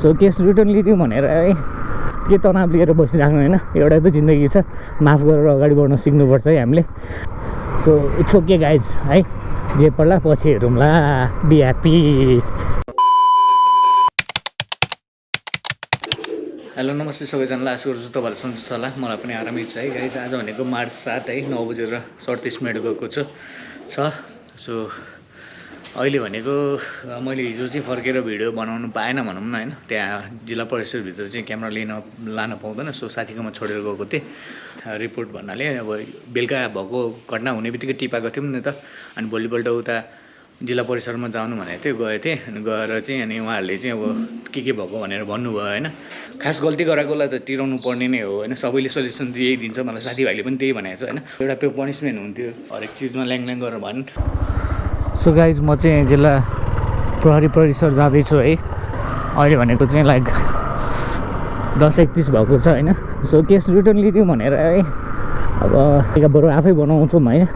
So case return लिदिउँ भनेर है के तनाव लिएर बसिराख्नु होइन एउटा त जिन्दगी छ माफ गरेर अगाडि बढ्न सिक्नुपर्छ है हामीले सो इट्स ओके गाइज है जे पर्ला पछि हेरौँला बी ह्याप्पी हेलो नमस्ते सबैजनालाई आशा गर्छु तपाईँहरू सन्चै छ होला मलाई पनि आरामै छ है गाइज आज भनेको मार्च 7 है 9:37 गएको छु सो अहिले भनेको मैले हिजो चाहिँ फर्केर भिडियो बनाउनु पाएन भनौँ न होइन त्यहाँ जिल्ला परिषदभित्र चाहिँ क्यामेरा लान पाउँदैन सो साथीकोमा छोडेर गएको थिएँ रिपोर्ट भन्नाले अब बेलुका भएको घटना हुने बित्तिकै टिपाएको थियौँ नि त अनि भोलिपल्ट उता जिल्ला परिसरमा जानु भनेको थियो गएको थिएँ अनि गएर चाहिँ अनि उहाँहरूले चाहिँ अब के भएको भनेर भन्नुभयो होइन खास गल्ती गराएकोलाई त तिराउनु पर्ने नै हो होइन सबैले सजेसन यही दिन्छ मलाई साथीभाइले पनि त्यही भनेको छ होइन एउटा त्यो पनिसमेन्ट हुन्थ्यो हरेक चिजमा ल्याङ गरेर भन् सो गाइज म चाहिँ जिल्ला प्रहरी परिसर जाँदैछु है अहिले भनेको चाहिँ लाइक 10:31 भएको छ होइन सो केस रिटर्न लिदिउँ भनेर है अब बरु आफै बनाउँछौँ होइन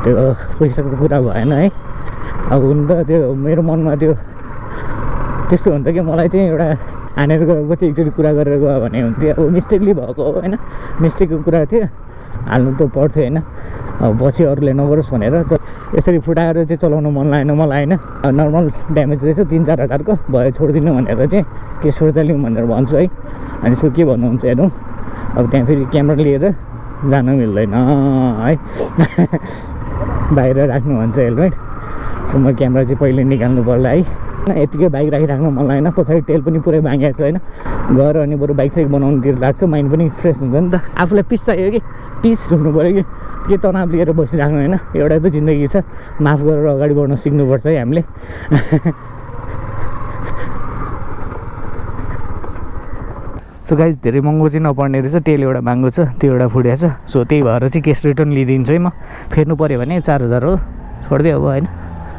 त्यो पैसाको कुरा भएन है अब हुन त त्यो मेरो मनमा त्यो त्यस्तो हुन्छ कि मलाई चाहिँ एउटा हानेर गएपछि एकचोटि कुरा गरेर गयो भने हुन्थ्यो अब मिस्टेकली भएको हो होइन मिस्टेकको कुरा थियो हाल्नु त पर्थ्यो होइन अब पछि अरूले नगरोस् भनेर त यसरी फुटाएर चाहिँ चलाउनु मन लागेन मलाई होइन नर्मल ड्यामेज रहेछ 3-4 हजारको भयो छोडिदिनु भनेर चाहिँ केस फिर्ता लिउँ भनेर भन्छु है अनि सो के भन्नुहुन्छ हेरौँ अब त्यहाँ फेरि क्यामेरा लिएर जान मिल्दैन है बाहिर राख्नु भन्छ हेलमेट सो म क्यामेरा चाहिँ पहिले निकाल्नु पर्ला है यतिकै बाइक राखिराख्नु मन लागेन पछाडि तेल पनि पुरै भाँगेको छ होइन गएर अनि बरु बाइक चाहिँ बनाउनुतिर लाग्छ माइन्ड पनि फ्रेस हुन्छ नि त आफूलाई पिस चाहियो कि पिस हुनु पऱ्यो कि के तनाव लिएर बसिराख्नु होइन एउटा त जिन्दगी छ माफ गरेर अगाडि बढ्न सिक्नुपर्छ है हामीले सो गाइज धेरै महँगो चाहिँ नपर्ने रहेछ तेल एउटा महँगो छ त्यो एउटा फुटेको छ सो त्यही भएर चाहिँ केस रिटर्न लिइदिन्छु है म फेर्नु पऱ्यो भने 4,000 हो छोडिदियो अब होइन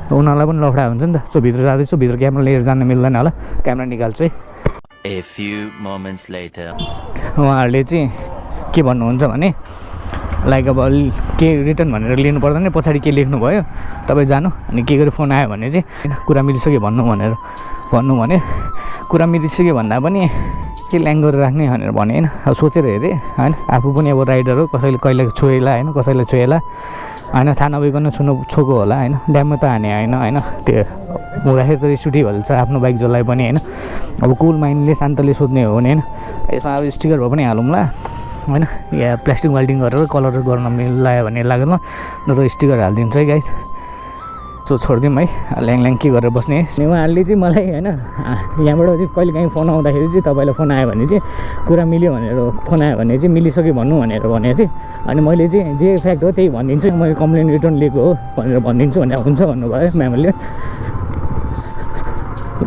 उनीहरूलाई पनि लफडा हुन्छ नि त सो भित्र जाँदैछु भित्र क्यामेरा लिएर जान मिल्दैन होला क्यामेरा निकाल्छु है उहाँहरूले चाहिँ के भन्नुहुन्छ भने लाइक अब के रिटर्न भनेर लिनु पर्दैन पछाडि के लेख्नु भयो तपाईँ जानु अनि के गरी फोन आयो भने चाहिँ कुरा मिलिसक्यो भन्नु भने कुरा मिलिसक्यो भन्दा पनि के ल्याङ गरेर राख्ने भनेर भने होइन अब सोचेर हेरेँ होइन आफू पनि अब राइडर हो कसैले कहिले छोएला होइन कसैले छोएला होइन थाहा नभइकन छोएको होला होइन ड्याममा त हाने होइन त्यो हुँदाखेरि त रिस उठिहाल्छ आफ्नो बाइक जसलाई पनि होइन अब कुल माइन्डले शान्तले सोध्ने हो भने होइन यसमा अब स्टिकर भए पनि हालौँला होइन या प्लास्टिक वेल्डिङ गरेर कलर गर्न मिलायो भने लाग्दैन न त स्टिकर हालिदिन्छ है गाइस सो छोडिदिउँ है ल्याङ के गरेर बस्ने उहाँहरूले चाहिँ मलाई होइन यहाँबाट चाहिँ कहिले काहीँ फोन आउँदाखेरि चाहिँ तपाईँलाई फोन आयो भने चाहिँ कुरा मिल्यो भनेर फोन आयो भने चाहिँ मिलिसक्यो भन्नु भनेर भनेको थिएँ अनि मैले चाहिँ जे फ्याक्ट हो त्यही भनिदिन्छु मैले कम्प्लेन रिटर्न लिएको हो भनेर भनिदिन्छु भनेर हुन्छ भन्नुभयो म्यामले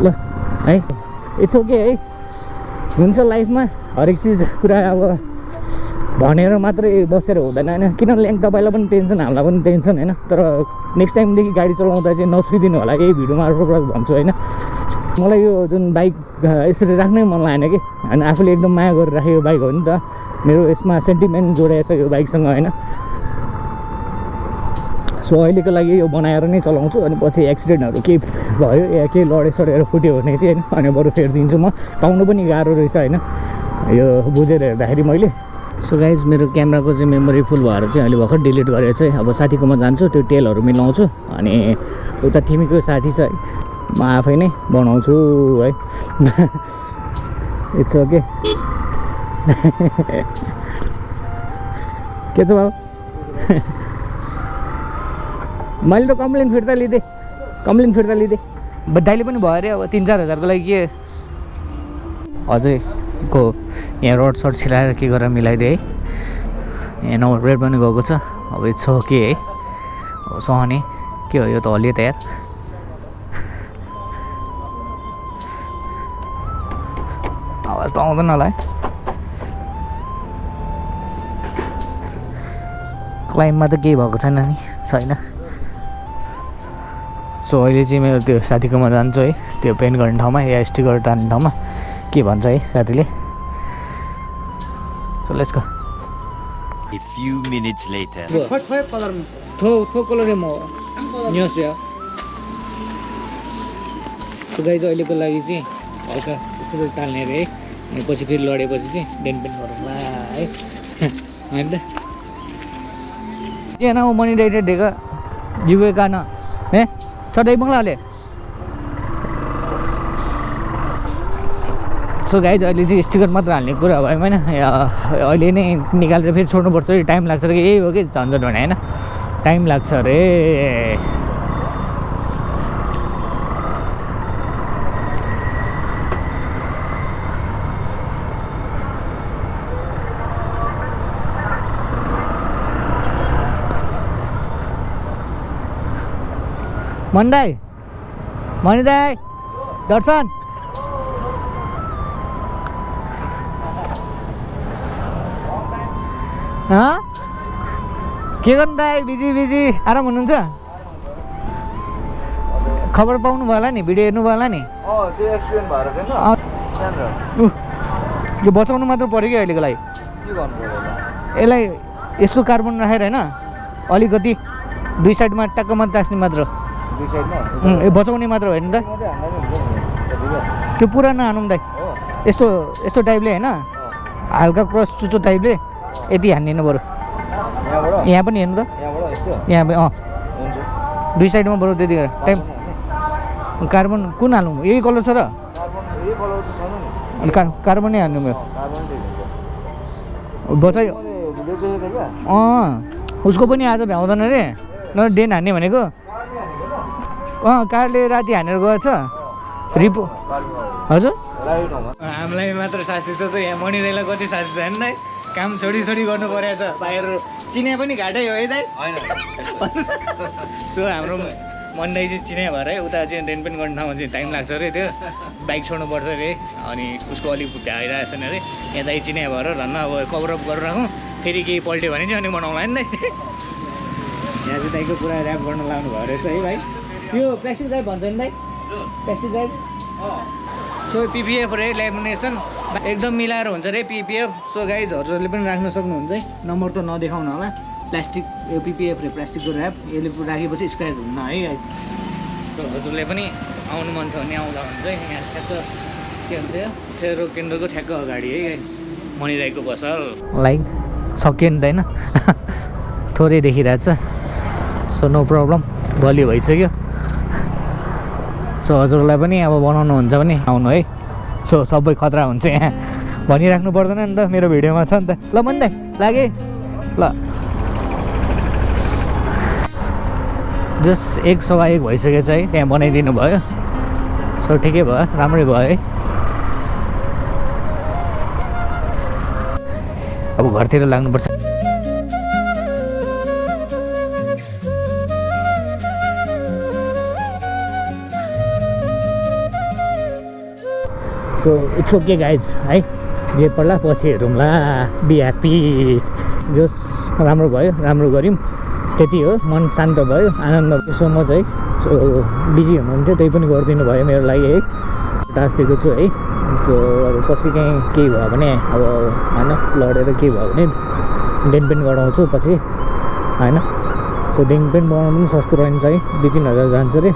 ल है इट्स ओके है हुन्छ लाइफमा हरेक चिज कुरा अब भनेर मात्रै बसेर हुँदैन होइन किन ल्याङ तपाईँलाई पनि टेन्सन हामीलाई पनि टेन्सन होइन तर नेक्स्ट टाइमदेखि गाडी चलाउँदा चाहिँ नछुइदिनु होला यही भिडियो मार्फत भन्छु होइन मलाई यो जुन बाइक यसरी राख्नै मन लागेन कि होइन आफूले एकदम माया गरेर राखेको बाइक हो नि त मेरो यसमा सेन्टिमेन्ट जोडिएको छ यो बाइकसँग होइन सो अहिलेको लागि यो बनाएर नै चलाउँछु अनि पछि एक्सिडेन्टहरू केही भयो या केही लडेर फुट्यो भने चाहिँ होइन अनि बरु फेरिदिन्छु म पाउनु पनि गाह्रो रहेछ होइन यो बुझेर हेर्दाखेरि मैले सो गाइज मेरो क्यामेराको चाहिँ मेमोरी फुल भएर चाहिँ अहिले भर्खर डिलिट गरेर चाहिँ अब साथीकोमा जान्छु त्यो तेलहरू मिलाउँछु अनि उता तिमीको साथी छ है म आफै नै बनाउँछु है इट्स ओके के छ बाबु मैले त कम्प्लेन फिर्ता लिँदै दाइले पनि भयो अरे अब 3-4 हजारको लागि के अझै को यहाँ रोड सर्ट सिलाएर के गरेर मिलाइदिए है यहाँ नम्बर प्लेट पनि गएको छ अब इट्स ओके है अब सहने के हो यो त हलियो त यार आवाज त आउँदैन होला है क्लाइममा त केही भएको छैन नि छैन सो अहिले चाहिँ मेरो त्यो साथीकोमा जान्छु है त्यो पेन्ट गर्ने ठाउँमा या स्टिकर टार्ने ठाउँमा के भन्छ है साथीले so let's go A few minutes later. What color? ठो कलर म यस या सो गाइज अहिलेको लागि चाहिँ हल्का यस्तो टाल्ने अरे है अनि पछि फेरि लडेपछि चाहिँ डेनपेन गरौँला है होइन त के ना वो मनी डाइटेड देगा जीवे का ना है छोटे बंगला ले सो गाइज अहिले चाहिँ स्टिकर मात्र हाल्ने कुरा भयो होइन अहिले नै निकालेर फेरि छोड्नुपर्छ अरे टाइम लाग्छ अरे यही हो कि झन्झट भने होइन टाइम लाग्छ अरे मनी दाई दर्शन के गर्नु दाई बिजी आराम हुनुहुन्छ खबर पाउनु भयो होला नि भिडियो हेर्नु भयो होला नि यो बचाउनु मात्र पऱ्यो कि अहिलेको लागि यसलाई यस्तो कार्बन राखेर होइन अलिकति दुई साइडमा ट्याक्क मात्र टाँस्ने मात्र यो बचाउने मात्र हो नि त त्यो पुरा नहानौँ दाइ यस्तो यस्तो टाइपले होइन हल्का क्रस चुचो टाइपले यति हानिदिनु बरु यहाँ पनि हेर्नु त यहाँ पनि दुई साइडमा बरु त्यति गरेर टाइम कार्बन कुन हालौँ यही कलर छ र अनि कार्बनै हान्नु मेरो बचाइ उसको पनि आज भ्याउँदैन अरे न डेन हान्ने भनेको कारले राति हानेर गएछ रिपो हजुर हामीलाई मात्र साथी छ त यहाँ मणिदाईलाई कति साथी छ नि दाइ काम छोडी गर्नु परेको छ बाहिर चिने पनि घाटै हो है दाइ सो हाम्रो मणिदाई चाहिँ चिने भएर है उता चाहिँ डेन पनि गर्ने ठाउँमा चाहिँ टाइम लाग्छ अरे त्यो बाइक छोड्नुपर्छ अरे अनि उसको अलिक भ्याइरहेको छैन अरे यहाँ दाइ चिने भएर धन्न अब कभरअप गरेर राखौँ फेरि केही पल्ट्यो भने चाहिँ अनि बनाउँला नि दाइ यहाँ चाहिँ दाइको पुरा ऱ्याप गर्न लाउनु भयो रहेछ है भाइ यो प्लास्टिक ड्राइभ भन्छ नि दाइ प्लास्टिक ड्राइभ सो पिपिएफ रे लेमिनेसन एकदम मिलाएर हुन्छ रे पिपिएफ सो गाइज हजुरहरूले पनि राख्न सक्नुहुन्छ है नम्बर त नदेखाउनु होला प्लास्टिक यो पिपिएफ रे प्लास्टिकको ऱ्याप यसले राखेपछि स्क्रैच हुन्न है गाइज सो हजुरले पनि आउनु मन छ भने आउँदा हुन्छ है यहाँ ठ्याक्क के भन्छ ठेरो केन्द्रको ठ्याक्क अगाडि है गाइज मणिदाईको पसल लाइक सक्यो नि त होइन थोरै देखिरहेछ सो नो प्रब्लम बलियो भइसक्यो सो हजुरलाई पनि अब बनाउनुहुन्छ भने आउनु है सो सबै खतरा हुन्छ यहाँ भनिराख्नु पर्दैन नि त मेरो भिडियोमा छ नि त ल मन दाइ लागे ल जस्ट 1:15 भइसकेको छ है त्यहाँ बनाइदिनु भयो सो ठिकै भयो राम्रै भयो है अब घरतिर लाग्नुपर्छ सो इट्स ओके गाइज है जे पर्ला पछि हेरौँला बी ह्याप्पी जस राम्रो भयो राम्रो गऱ्यौँ त्यति हो मन शान्त भयो आनन्द सो मच है सो बिजी हुनुहुन्थ्यो त्यही पनि गरिदिनु भयो मेरो लागि है टास्क दिएको छु है सो अब पछि केही केही भयो भने अब होइन लडेर केही भयो भने डेन पेन गराउँछु पछि होइन सो डेन पेन बनाउनु पनि सस्तो रहन्छ है 2-3 हजार जान्छ अरे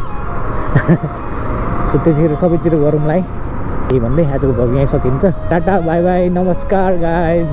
सो त्यतिखेर सबैतिर गरौँला है यही भन्दै आजको भ्लग यहीँ सकिन्छ टाटा बाई बाई नमस्कार गाइज